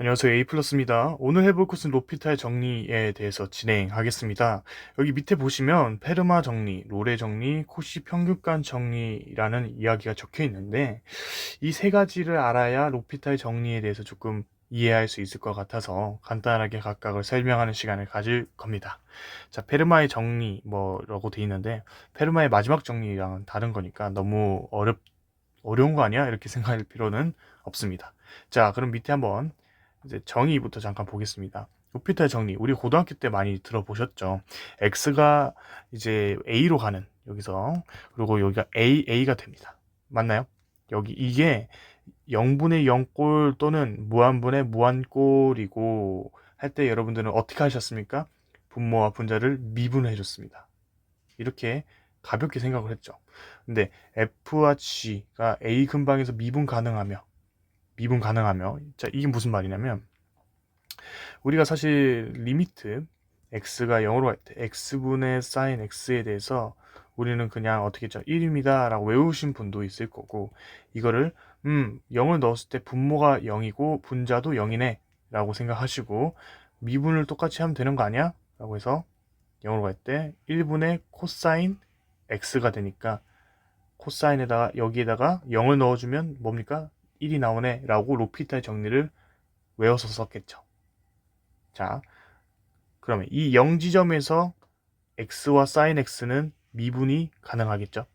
안녕하세요. A+입니다. 오늘 해볼 것은 로피탈 정리에 대해서 진행하겠습니다. 여기 밑에 보시면 페르마 정리, 로레 정리, 코시 평균간 정리라는 이야기가 적혀 있는데 이 세 가지를 알아야 로피탈 정리에 대해서 조금 이해할 수 있을 것 같아서 간단하게 각각을 설명하는 시간을 가질 겁니다. 자, 페르마의 정리 뭐라고 돼 있는데 페르마의 마지막 정리랑은 다른 거니까 너무 어려운 거 아니야? 이렇게 생각할 필요는 없습니다. 자, 그럼 밑에 한번 이제 정의부터 잠깐 보겠습니다. 로피탈 정리. 우리 고등학교 때 많이 들어보셨죠? x가 이제 a로 가는 여기서 그리고 여기가 a가 됩니다. 맞나요? 여기 이게 0분의 0꼴 또는 무한분의 무한꼴이고 할 때 여러분들은 어떻게 하셨습니까? 분모와 분자를 미분해 줬습니다. 이렇게 가볍게 생각을 했죠. 근데 F와 G가 A 근방에서 미분 가능하며 자 이게 무슨 말이냐면 우리가 사실 리미트 x가 0으로 갈 때 x분의 sin x에 대해서 우리는 그냥 어떻게 했죠? 1입니다 라고 외우신 분도 있을 거고 이거를 0을 넣었을 때 분모가 0이고 분자도 0이네 라고 생각하시고 미분을 똑같이 하면 되는 거 아니야? 라고 해서 0으로 갈 때 1분의 코사인 x가 되니까 코사인에다가 여기에다가 0을 넣어주면 뭡니까? 1이 나오네 라고 로피탈 정리를 외워서 썼겠죠. 자, 그러면 이 0지점에서 x와 sin x는 미분이 가능하겠죠.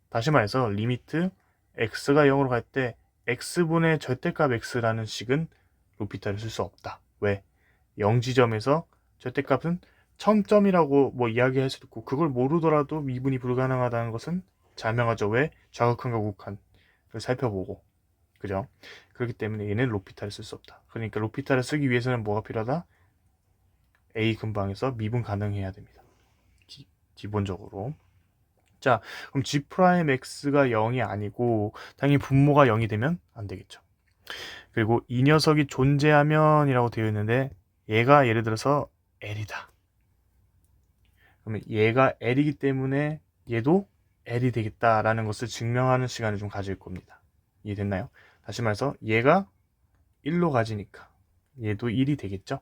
다시 말해서 리미트 x가 0으로 갈 때 x분의 절대값 x라는 식은 로피탈을 쓸 수 없다. 왜? 0지점에서 절대값은 1000점이라고 뭐 이야기할 수도 있고 그걸 모르더라도 미분이 불가능하다는 것은 자명하죠. 왜? 좌극한과 우극한을 살펴보고 그죠? 그렇기 때문에 얘는 로피탈을 쓸 수 없다. 그러니까 로피탈을 쓰기 위해서는 뭐가 필요하다? A 근방에서 미분 가능해야 됩니다. 기본적으로. 자, 그럼 G'X가 0이 아니고 당연히 분모가 0이 되면 안 되겠죠. 그리고 이 녀석이 존재하면이라고 되어 있는데 얘가 예를 들어서 L이다. 그러면 얘가 L이기 때문에 얘도 L이 되겠다라는 것을 증명하는 시간을 좀 가질 겁니다. 이해됐나요? 다시 말해서 얘가 1로 가지니까 얘도 1이 되겠죠?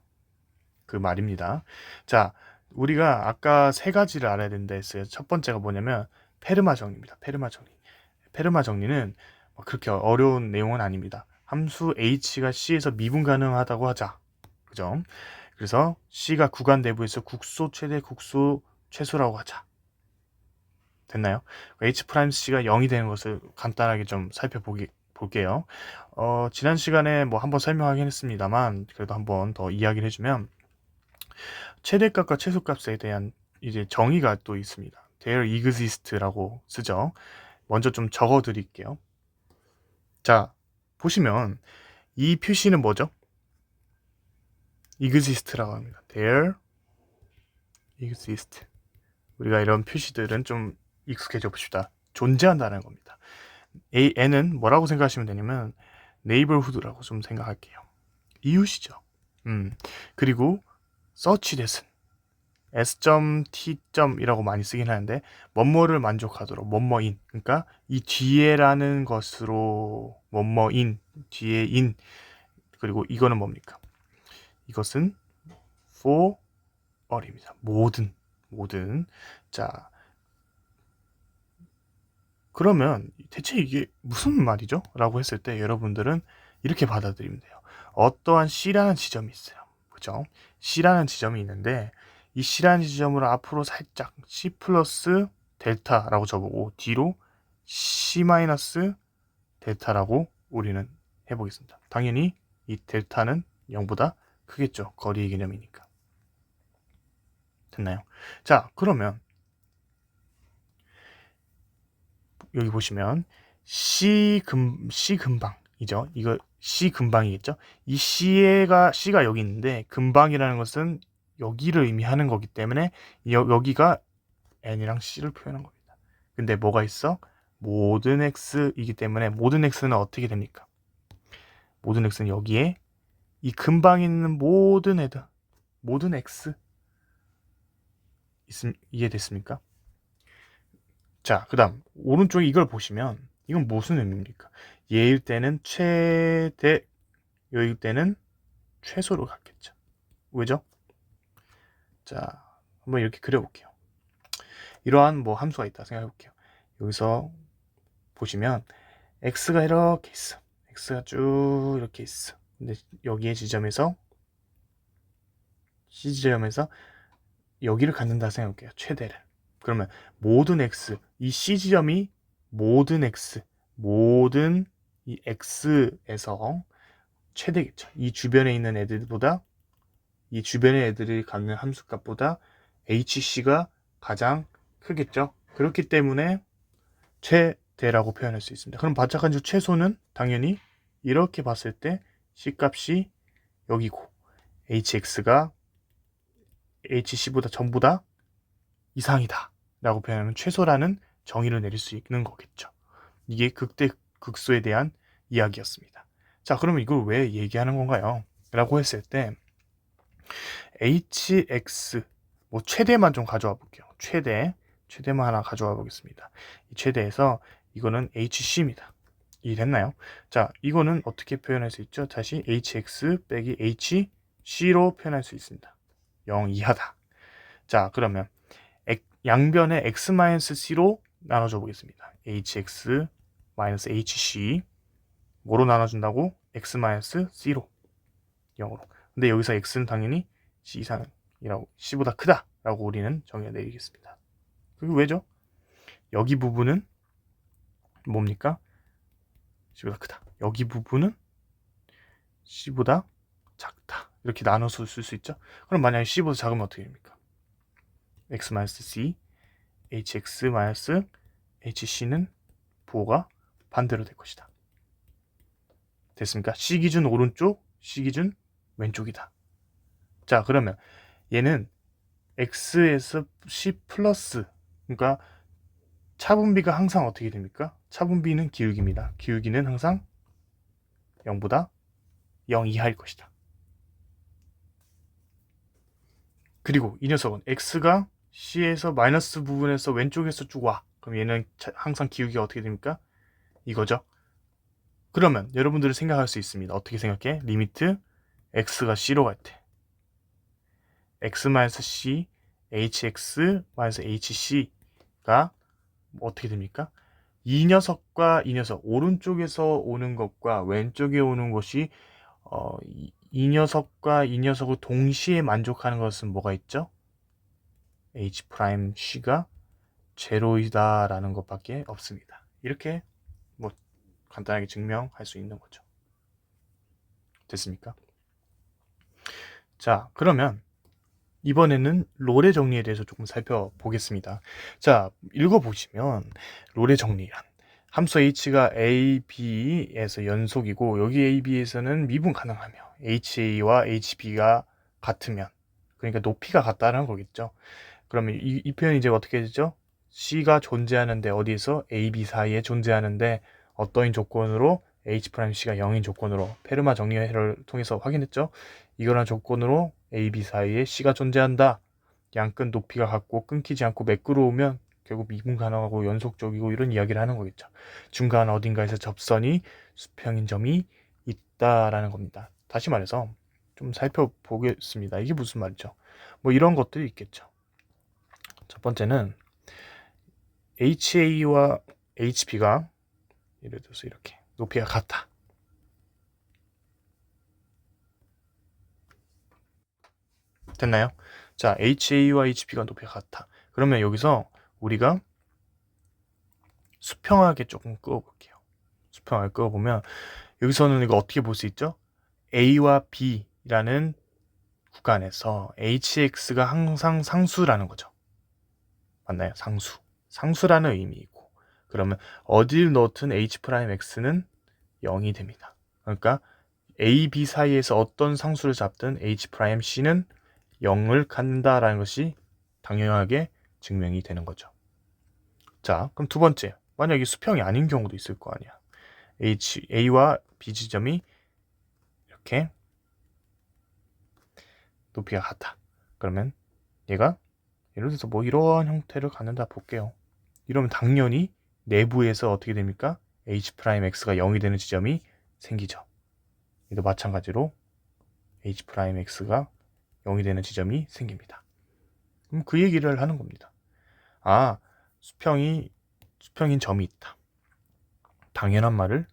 그 말입니다. 자, 우리가 아까 세 가지를 알아야 된다 했어요. 첫 번째가 뭐냐면 페르마 정리입니다. 페르마 정리. 페르마 정리는 그렇게 어려운 내용은 아닙니다. 함수 h가 c에서 미분 가능하다고 하자. 그죠? 그래서 c가 구간 내부에서 국소 최대 국소 최소라고 하자. 됐나요? h'c가 0이 되는 것을 간단하게 좀 볼게요. 지난 시간에 뭐 한번 설명하긴 했습니다만 그래도 한번 더 이야기를 해주면 최대값과 최소값에 대한 이제 정의가 또 있습니다. there exist라고 쓰죠. 먼저 좀 적어 드릴게요. 자, 보시면 이 표시는 뭐죠? exist라고 합니다. there exist. 우리가 이런 표시들은 좀 익숙해져 봅시다. 존재한다는 겁니다. n은 뭐라고 생각하시면 되냐면 neighborhood라고 좀 생각할게요. 이웃이죠. 그리고 search that은 s.t.이라고 많이 쓰긴 하는데 뭐뭐를 만족하도록 뭐뭐인 그러니까 이 뒤에라는 것으로 뭐뭐인 뒤에 인 그리고 이거는 뭡니까? 이것은 for all입니다. 모든 자 그러면 대체 이게 무슨 말이죠? 라고 했을 때 여러분들은 이렇게 받아들이면 돼요. 어떠한 C라는 지점이 있어요. 그죠? C라는 지점이 있는데 이 C라는 지점으로 앞으로 살짝 C 플러스 델타라고 적어보고 뒤로 C 마이너스 델타라고 우리는 해보겠습니다. 당연히 이 델타는 0보다 크겠죠. 거리 개념이니까. 됐나요? 자, 그러면 여기 보시면 C 근방이죠. 이거 C 근방이겠죠. 이 C가 여기 있는데 근방이라는 것은 여기를 의미하는 거기 때문에 여기가 N이랑 C를 표현한 겁니다. 근데 뭐가 있어? 모든 X이기 때문에 모든 X는 어떻게 됩니까? 모든 X는 여기에 이 근방에 있는 모든 X 이해됐습니까? 자, 그 다음 오른쪽에 이걸 보시면 이건 무슨 의미입니까? 얘일 때는 최대, 여일 때는 최소로 갖겠죠. 왜죠? 자, 한번 이렇게 그려볼게요. 이러한 뭐 함수가 있다 생각해볼게요. 여기서 보시면 x가 이렇게 있어. x가 쭉 이렇게 있어. 근데 여기의 지점에서 C 지점에서 여기를 갖는다 생각해볼게요. 최대를. 그러면 모든 x, 이 C 지점이 모든 x, 모든 이 x에서 최대겠죠. 이 주변에 있는 애들보다, 이 주변의 애들이 갖는 함수값보다 hc가 가장 크겠죠. 그렇기 때문에 최대라고 표현할 수 있습니다. 그럼 반짝한 주 최소는 당연히 이렇게 봤을 때 c값이 여기고 hx가 hc보다 전부 다 이상이다 라고 표현하면 최소라는 정의를 내릴 수 있는 거겠죠. 이게 극대 극소에 대한 이야기였습니다. 자, 그러면 이걸 왜 얘기하는 건가요? 라고 했을 때 hx 뭐 최대만 좀 가져와 볼게요. 최대만 하나 가져와 보겠습니다. 이 최대에서 이거는 hc입니다. 이해됐나요? 자, 이거는 어떻게 표현할 수 있죠? 다시 hx 빼기 hc로 표현할 수 있습니다. 0 이하다. 자, 그러면 양변에 x-c로 나눠줘 보겠습니다. hx-hc 뭐로 나눠준다고? x-c로 0으로. 근데 여기서 x는 당연히 c 이상이라고, c보다 크다라고 우리는 정의를 내리겠습니다. 그게 왜죠? 여기 부분은 뭡니까? c보다 크다. 여기 부분은 c보다 작다. 이렇게 나눠서 쓸 수 있죠? 그럼 만약에 c보다 작으면 어떻게 됩니까? x-c, hx-hc는 부호가 반대로 될 것이다. 됐습니까? C 기준 오른쪽, C 기준 왼쪽이다. 자, 그러면 얘는 x에서 c 플러스, 그러니까 차분비가 항상 어떻게 됩니까? 차분비는 기울기입니다. 기울기는 항상 0보다 0 이하일 것이다. 그리고 이 녀석은 x가 c에서 마이너스 부분에서 왼쪽에서 쭉 와. 그럼 얘는 항상 기울기가 어떻게 됩니까? 이거죠. 그러면 여러분들은 생각할 수 있습니다. 어떻게 생각해? 리미트 x가 c로 갈 때 x-c, hx-hc가 어떻게 됩니까? 이 녀석과 이 녀석, 오른쪽에서 오는 것과 왼쪽에 오는 것이 이 녀석과 이 녀석을 동시에 만족하는 것은 뭐가 있죠? h'c가 제로이다라는 것밖에 없습니다. 이렇게 뭐 간단하게 증명할 수 있는 거죠. 됐습니까? 자, 그러면 이번에는 롤의 정리에 대해서 조금 살펴보겠습니다. 자, 읽어보시면 롤의 정리란 함수 h가 a, b에서 연속이고 여기 a, b에서는 미분 가능하며 ha와 hb가 같으면, 그러니까 높이가 같다는 거겠죠. 그러면 이 표현이 이제 어떻게 되죠? c가 존재하는데, 어디에서? a, b 사이에 존재하는데 어떠한 조건으로? h'c가 0인 조건으로 페르마 정리를 통해서 확인했죠. 이거란 조건으로 a, b 사이에 c가 존재한다. 양끝 높이가 같고 끊기지 않고 매끄러우면 결국 미분 가능하고 연속적이고 이런 이야기를 하는 거겠죠. 중간 어딘가에서 접선이 수평인 점이 있다라는 겁니다. 다시 말해서 좀 살펴보겠습니다. 이게 무슨 말이죠? 뭐 이런 것들이 있겠죠. 첫 번째는 HA와 HB가 예를 들어서 이렇게 높이가 같다. 됐나요? 자, HA와 HB가 높이가 같다. 그러면 여기서 우리가 수평하게 조금 끄어볼게요. 수평하게 끄어보면 여기서는 이거 어떻게 볼 수 있죠? A와 B라는 구간에서 HX가 항상 상수라는 거죠. 맞나요? 상수. 상수라는 의미이고, 그러면 어딜 넣든 H'X는 0이 됩니다. 그러니까 A, B 사이에서 어떤 상수를 잡든 H'C는 0을 갖는다라는 것이 당연하게 증명이 되는 거죠. 자, 그럼 두 번째, 만약에 수평이 아닌 경우도 있을 거 아니야. A와 B 지점이 이렇게 높이가 같다. 그러면 얘가 예를 들어서 뭐 이러한 형태를 갖는다 볼게요. 이러면 당연히 내부에서 어떻게 됩니까? H'X가 0이 되는 지점이 생기죠. 얘도 마찬가지로 H'X가 0이 되는 지점이 생깁니다. 그럼 그 얘기를 하는 겁니다. 아, 수평인 점이 있다. 당연한 말을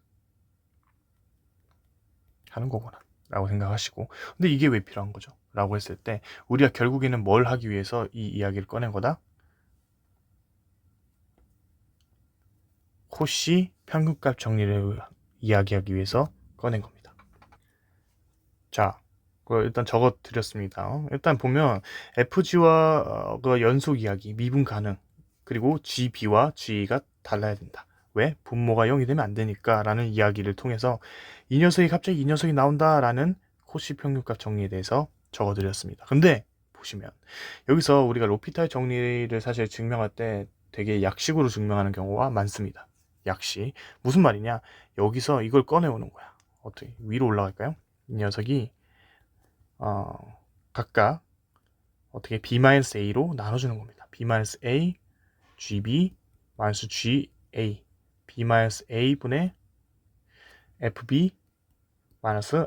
하는 거구나 라고 생각하시고, 근데 이게 왜 필요한 거죠? 라고 했을 때 우리가 결국에는 뭘 하기 위해서 이 이야기를 꺼낸 거다? 코시 평균값 정리를 이야기하기 위해서 꺼낸 겁니다. 자, 일단 적어 드렸습니다. 일단 보면 FG와 연속 이야기, 미분 가능, 그리고 GB와 GE가 달라야 된다. 왜? 분모가 0이 되면 안 되니까 라는 이야기를 통해서 갑자기 이 녀석이 나온다 라는 코시 평균값 정리에 대해서 적어 드렸습니다. 근데 보시면 여기서 우리가 로피탈 정리를 사실 증명할 때 되게 약식으로 증명하는 경우가 많습니다. 약식. 무슨 말이냐? 여기서 이걸 꺼내오는 거야. 어떻게 위로 올라갈까요? 이 녀석이 각각 어떻게 B-A로 나눠주는 겁니다. B-A, GB, -GA, B-A분의 FB,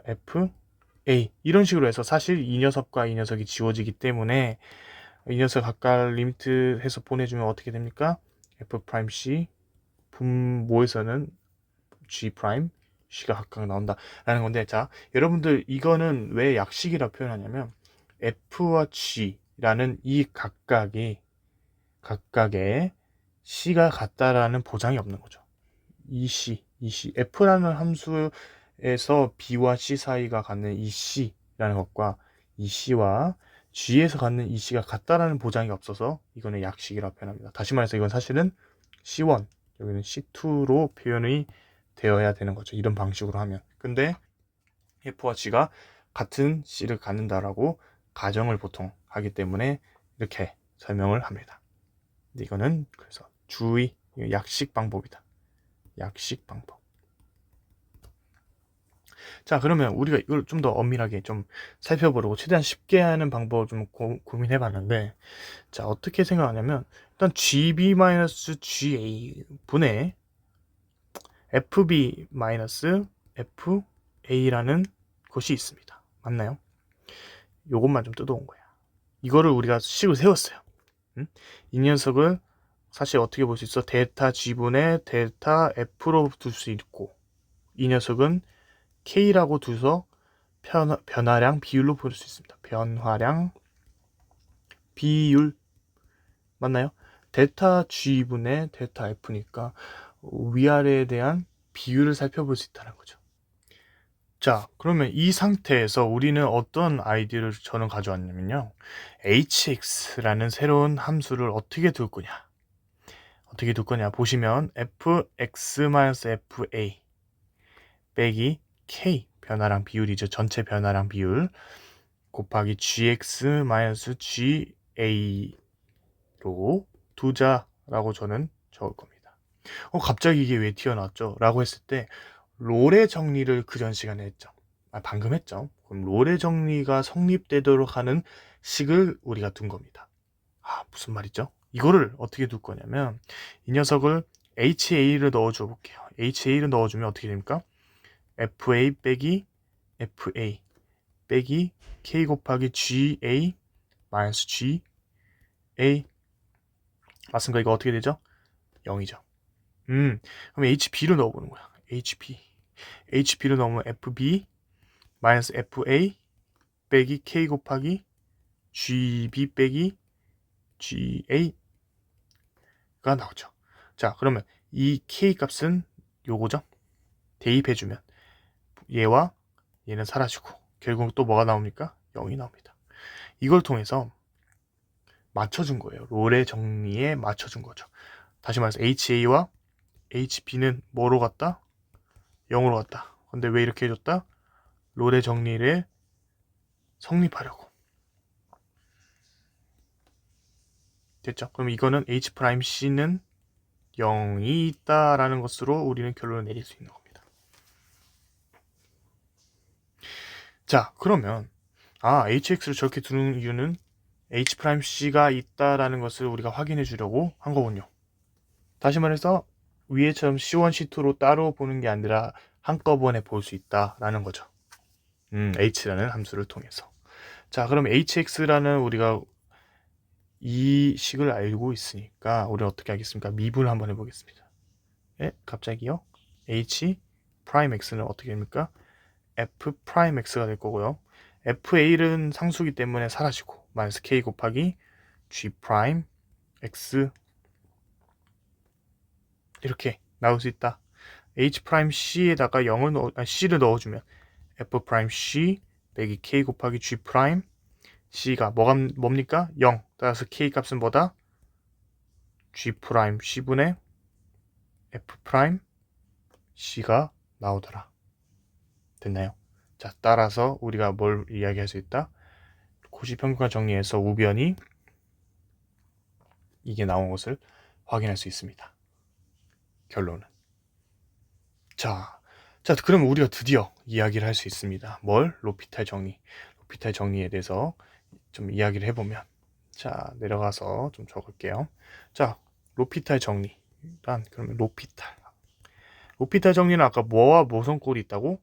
FA 이런 식으로 해서 사실 이 녀석과 이 녀석이 지워지기 때문에 이 녀석 각각 리미트 해서 보내주면 어떻게 됩니까? F'C 분모에서는 G'C가 각각 나온다라는 건데, 자, 여러분들 이거는 왜 약식이라 표현하냐면 F와 G라는 이 각각의 C가 같다라는 보장이 없는 거죠. 이 C, F라는 함수에서 B와 C 사이가 갖는 이 C라는 것과 이 C와 G에서 갖는 이 C가 같다라는 보장이 없어서 이거는 약식이라고 표현합니다. 다시 말해서 이건 사실은 C1, 여기는 C2로 표현이 되어야 되는 거죠. 이런 방식으로 하면. 근데 F와 G가 같은 C를 갖는다라고 가정을 보통 하기 때문에 이렇게 설명을 합니다. 근데 이거는 그래서 주의, 약식 방법이다. 약식 방법. 자, 그러면 우리가 이걸 좀 더 엄밀하게 좀 살펴보려고 최대한 쉽게 하는 방법을 좀 고민해 봤는데, 자, 어떻게 생각하냐면 일단 GB-GA 분의 FB-FA라는 것이 있습니다. 맞나요? 요것만 좀 뜯어온 거야. 이거를 우리가 식을 세웠어요. 이 녀석을 사실 어떻게 볼 수 있어? 데이터 G분의 데이터 F로 둘 수 있고, 이 녀석은 K라고 두서 변화량 비율로 볼 수 있습니다. 변화량 비율 맞나요? 데이터 G분의 데이터 F니까 위아래에 대한 비율을 살펴볼 수 있다는 거죠. 자, 그러면 이 상태에서 우리는 어떤 아이디어를 저는 가져왔냐면요. hx라는 새로운 함수를 어떻게 둘 거냐. 보시면 fx-fa 빼기 k 변화량 비율이죠. 전체 변화량 비율 곱하기 gx-ga로 두자라고 저는 적을 겁니다. 갑자기 이게 왜 튀어나왔죠? 라고 했을 때 롤의 정리를 그 전 시간에 했죠. 방금 했죠. 그럼 롤의 정리가 성립되도록 하는 식을 우리가 둔 겁니다. 무슨 말이죠? 이거를 어떻게 둘 거냐면 이 녀석을 HA를 넣어줘 볼게요. HA를 넣어주면 어떻게 됩니까? FA 빼기 FA 빼기 K 곱하기 GA 마이너스 GA 맞습니까? 이거 어떻게 되죠? 0이죠. 그럼 HB를 넣어보는 거야. HB를 넣으면 FB 마이너스 FA 빼기 K 곱하기 GB 빼기 GA가 나오죠. 자, 그러면 이 K 값은 요거죠. 대입해주면 얘와 얘는 사라지고 결국 또 뭐가 나옵니까? 0이 나옵니다. 이걸 통해서 맞춰준 거예요. 롤의 정리에 맞춰준 거죠. 다시 말해서 HA와 HB는 뭐로 갔다? 0으로 갔다. 근데 왜 이렇게 해줬다? 롤의 정리를 성립하려고. 됐죠? 그럼 이거는 H'C는 0이 있다라는 것으로 우리는 결론을 내릴 수 있는 겁니다. 자, 그러면 HX를 저렇게 두는 이유는 H'C가 있다라는 것을 우리가 확인해 주려고 한 거군요. 다시 말해서 위에처럼 C1, C2로 따로 보는 게 아니라 한꺼번에 볼 수 있다라는 거죠. h라는 함수를 통해서. 자, 그럼 hx라는 우리가 이 식을 알고 있으니까 우리 어떻게 하겠습니까? 미분을 한번 해보겠습니다. 예? 갑자기요? h 프라임 x는 어떻게 됩니까? f 프라임 x가 될 거고요. fa는 상수기 때문에 사라지고 마이너스 k 곱하기 g 프라임 x 이렇게 나올 수 있다. h 프라임 c에다가 0을 c를 넣어주면 f 프라임 c 빼기 k 곱하기 g 프라임 c가 뭡니까? 0. 따라서 k 값은 뭐다? g 프라임 c분의 f 프라임 c가 나오더라. 됐나요? 자, 따라서 우리가 뭘 이야기할 수 있다? 고시평균과 정리해서 우변이 이게 나온 것을 확인할 수 있습니다. 결론은. 자, 그럼 우리가 드디어 이야기를 할 수 있습니다. 뭘? 로피탈 정리. 로피탈 정리에 대해서 좀 이야기를 해보면, 자, 내려가서 좀 적을게요. 자, 로피탈 정리. 일단 그러면 로피탈 정리는 아까 뭐와 모성꼴이 있다고?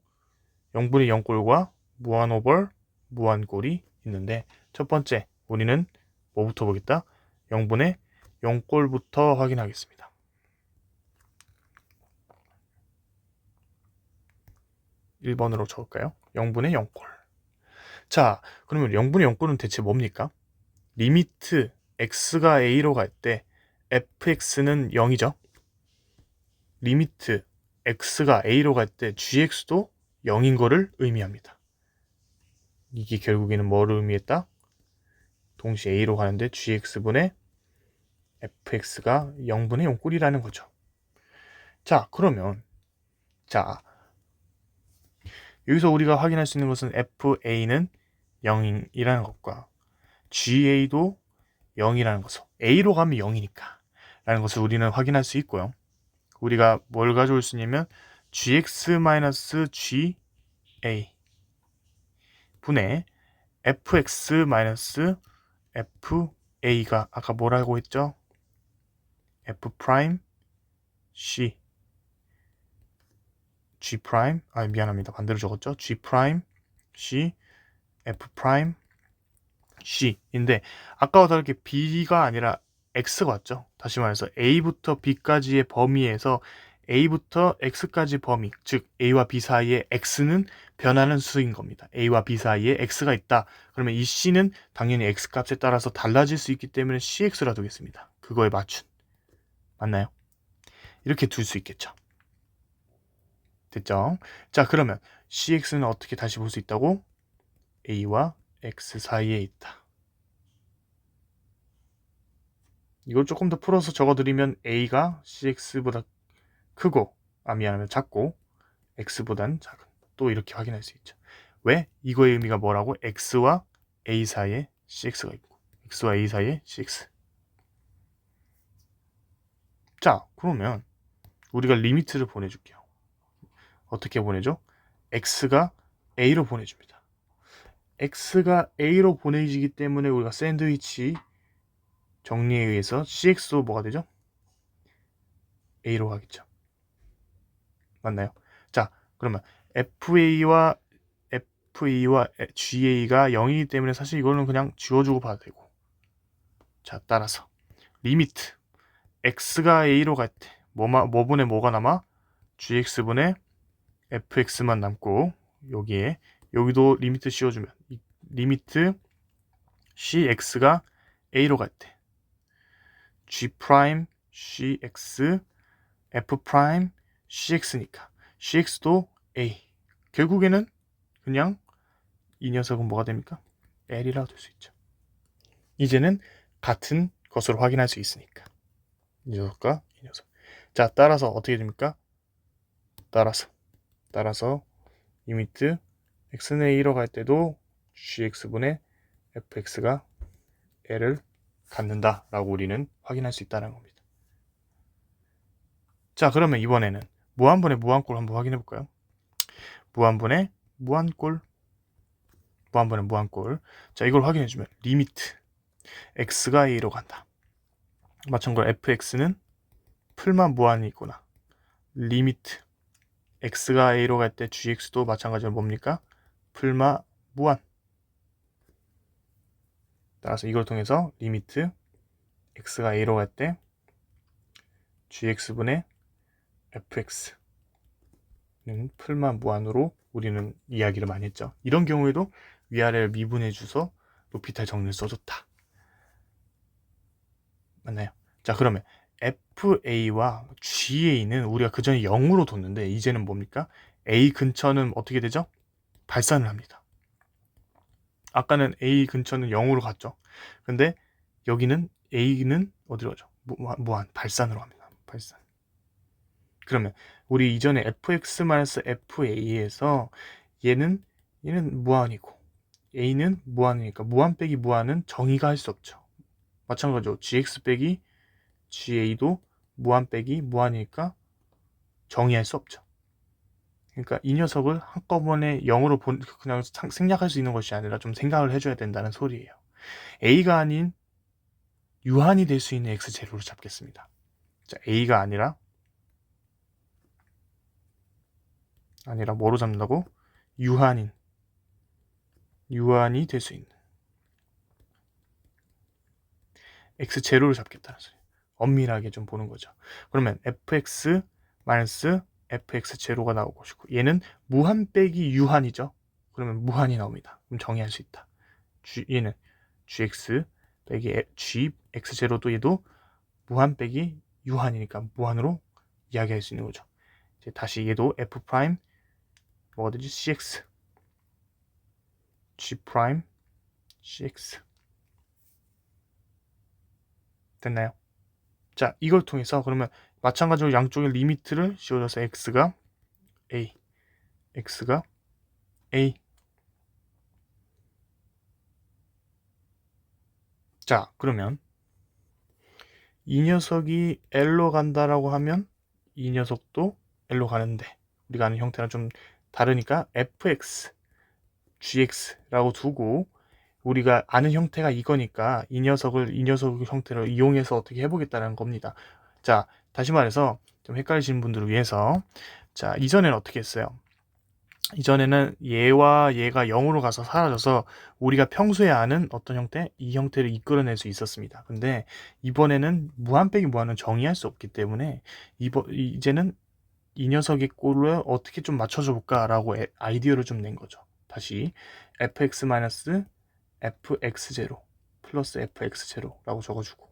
0분의 0꼴과 무한 오벌 무한꼴이 있는데, 첫 번째 우리는 뭐부터 보겠다? 0분의 0꼴부터 확인하겠습니다. 1번으로 적을까요? 0분의 0꼴. 자, 그러면 0분의 0꼴은 대체 뭡니까? 리미트 x가 a로 갈 때 fx는 0이죠. 리미트 x가 a로 갈 때 gx도 0인 거를 의미합니다. 이게 결국에는 뭐를 의미했다? 동시에 a로 가는데 gx분의 fx가 0분의 0꼴이라는 거죠. 자, 그러면 자, 여기서 우리가 확인할 수 있는 것은 fa는 0이라는 것과 ga도 0이라는 것을 a로 가면 0이니까 라는 것을 우리는 확인할 수 있고요. 우리가 뭘 가져올 수 있냐면 gx-ga 분의 fx-fa가 아까 뭐라고 했죠? f 프라임 c g 프라임 미안합니다. 반대로 적었죠? g 프라임 c f 프라임 c인데 아까와 다르게 b가 아니라 x가 왔죠. 다시 말해서 a부터 b까지의 범위에서 a부터 x까지 범위, 즉 a와 b 사이에 x는 변하는 수인 겁니다. a와 b 사이에 x가 있다. 그러면 이 c는 당연히 x 값에 따라서 달라질 수 있기 때문에 cx라 두겠습니다. 그거에 맞춘. 맞나요? 이렇게 둘 수 있겠죠. 됐죠? 자, 그러면 cx는 어떻게 다시 볼 수 있다고? a와 x 사이에 있다. 이걸 조금 더 풀어서 적어드리면 a가 cx보다 크고, 미안하면 작고, x보단 작은. 또 이렇게 확인할 수 있죠. 왜? 이거의 의미가 뭐라고? x와 a 사이에 cx가 있고, x와 a 사이에 cx. 자, 그러면 우리가 리미트를 보내줄게요. 어떻게 보내죠? x가 a로 보내줍니다. x가 a로 보내지기 때문에 우리가 샌드위치 정리에 의해서 cx도 뭐가 되죠? a로 가겠죠. 맞나요? 자, 그러면 FA와 GA가 0이기 때문에 사실 이거는 그냥 지워주고 봐도 되고. 자, 따라서 리미트 X가 A로 갈 때 뭐분의 뭐가 남아? GX분의 FX만 남고 여기도 리미트 씌워주면 리미트 CX가 A로 갈 때 G 프라임 CX F 프라임 CX니까 CX도 A. 결국에는 그냥 이 녀석은 뭐가 됩니까? L이라고 될 수 있죠. 이제는 같은 것으로 확인할 수 있으니까 이 녀석과 이 녀석. 자, 따라서 어떻게 됩니까? 따라서 리미트 x는 a로 갈 때도 gx분의 fx가 l을 갖는다라고 우리는 확인할 수 있다는 겁니다. 자, 그러면 이번에는 무한분의 무한꼴 한번 확인해 볼까요? 무한분의 무한꼴. 자, 이걸 확인해 주면 리미트 x가 a로 간다. 마찬가지로 fx는 풀만 무한이 있구나. 리미트 x가 a로 갈 때 gx도 마찬가지로 뭡니까? 풀마 무한. 따라서 이걸 통해서 리미트 x가 a로 갈 때 gx분의 fx는 풀마 무한으로 우리는 이야기를 많이 했죠. 이런 경우에도 위아래를 미분해줘서 로피탈 정리를 써줬다. 맞나요? 자, 그러면 FA와 GA는 우리가 그 전에 0으로 뒀는데 이제는 뭡니까? A 근처는 어떻게 되죠? 발산을 합니다. 아까는 A 근처는 0으로 갔죠. 근데 여기는 A는 어디로 가죠? 무한 발산으로 합니다. 발산. 그러면 우리 이전에 fx-fa에서 얘는 무한이고 A는 무한이니까 무한 빼기 무한은 정의가 할 수 없죠. 마찬가지로 gx 빼기 ga도 무한 빼기 무한이니까 정의할 수 없죠. 그러니까 이 녀석을 한꺼번에 0으로 그냥 생략할 수 있는 것이 아니라 좀 생각을 해줘야 된다는 소리예요. A가 아닌 유한이 될 수 있는 X0를 잡겠습니다. 자, A가 아니라 뭐로 잡는다고? 유한이 될 수 있는 X0를 잡겠다는 소리. 엄밀하게 좀 보는 거죠. 그러면 fx fx0가 나오고 싶고 얘는 무한 빼기 유한이죠. 그러면 무한이 나옵니다. 그럼 정의할 수 있다. 얘는 gx 빼기 gx0도 얘도 무한 빼기 유한이니까 무한으로 이야기할 수 있는 거죠. 이제 다시 얘도 f 프라임 뭐가 되지? cx g 프라임 cx 됐나요? 자, 이걸 통해서 그러면 마찬가지로 양쪽의 리미트를 씌워줘서 x가 a 자, 그러면 이 녀석이 L로 간다라고 하면 이 녀석도 L로 가는데 우리가 아는 형태랑 좀 다르니까 fx, gx라고 두고 우리가 아는 형태가 이거니까 이 녀석의 형태를 이용해서 어떻게 해보겠다는 겁니다. 자, 다시 말해서 좀 헷갈리시는 분들을 위해서 자, 이전에는 어떻게 했어요? 이전에는 얘와 얘가 0으로 가서 사라져서 우리가 평소에 아는 어떤 형태? 이 형태를 이끌어낼 수 있었습니다. 근데 이번에는 무한 빼기 무한은 정의할 수 없기 때문에 이제는 이 녀석의 꼴을 어떻게 좀 맞춰줘 볼까 라고 아이디어를 좀 낸 거죠. 다시 fx-fx0 플러스 fx0 라고 적어주고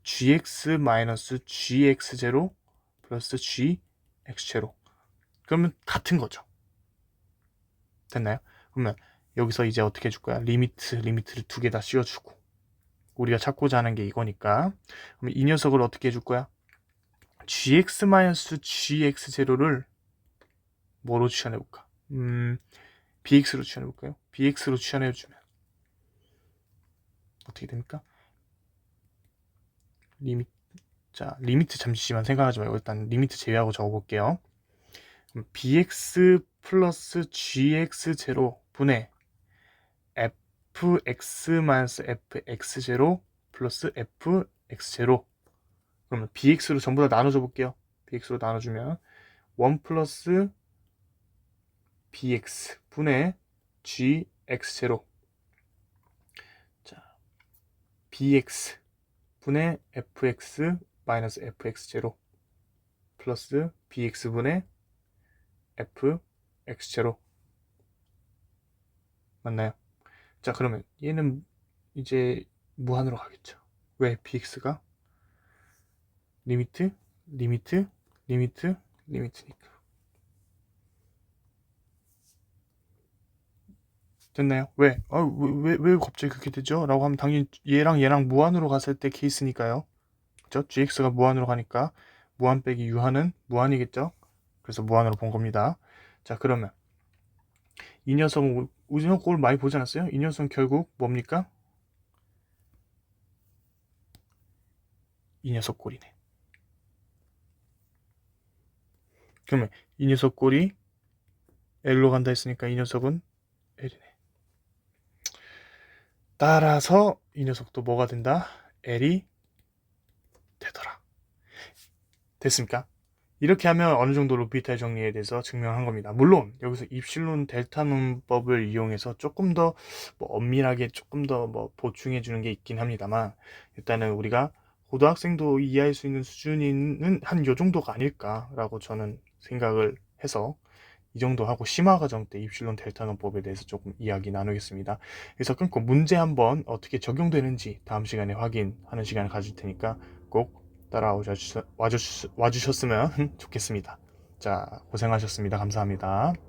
gx-gx0 플러스 gx0 그러면 같은 거죠. 됐나요? 그러면 여기서 이제 어떻게 해줄 거야? 리미트를 두 개 다 씌워주고 우리가 찾고자 하는 게 이거니까 그럼 이 녀석을 어떻게 해줄 거야? gx-gx0를 뭐로 취환해볼까? bx로 취환해볼까요? bx로 취환해주면 어떻게 됩니까? 리미트 잠시만 생각하지 말고 일단 리미트 제외하고 적어볼게요. 그럼 bx 플러스 gx0 분의 fx-fx0 플러스 fx0 그러면 bx로 전부 다 나눠줘 볼게요. bx로 나눠주면 1 플러스 bx 분의 gx0 자, bx 분의 fx 마이너스 fx0 플러스 bx 분의 fx0 맞나요? 자, 그러면 얘는 이제 무한으로 가겠죠. 왜? bx가 리미트니까. 됐나요? 왜? 왜 갑자기 그렇게 되죠? 라고 하면 당연히 얘랑 무한으로 갔을 때 케이스니까요. 그죠? gx가 무한으로 가니까 무한 빼기 유한은 무한이겠죠? 그래서 무한으로 본 겁니다. 자, 그러면 이 녀석은 우진호 꼴 많이 보지 않았어요? 이 녀석은 결국 뭡니까? 이 녀석 꼴이네. 그러면 이 녀석 꼴이 L로 간다 했으니까 이 녀석은 L이네. 따라서 이 녀석도 뭐가 된다? L이 되더라. 됐습니까? 이렇게 하면 어느 정도 로피탈 정리에 대해서 증명한 겁니다. 물론 여기서 입실론 델타 문법을 이용해서 조금 더 뭐 엄밀하게 조금 더 뭐 보충해 주는 게 있긴 합니다만, 일단은 우리가 고등학생도 이해할 수 있는 수준은 한 요 정도가 아닐까라고 저는 생각을 해서 이 정도 하고 심화 과정 때 입실론 델타 문법에 대해서 조금 이야기 나누겠습니다. 그래서 끊고 문제 한번 어떻게 적용되는지 다음 시간에 확인하는 시간을 가질 테니까 꼭 와주셨으면 좋겠습니다. 자, 고생하셨습니다. 감사합니다.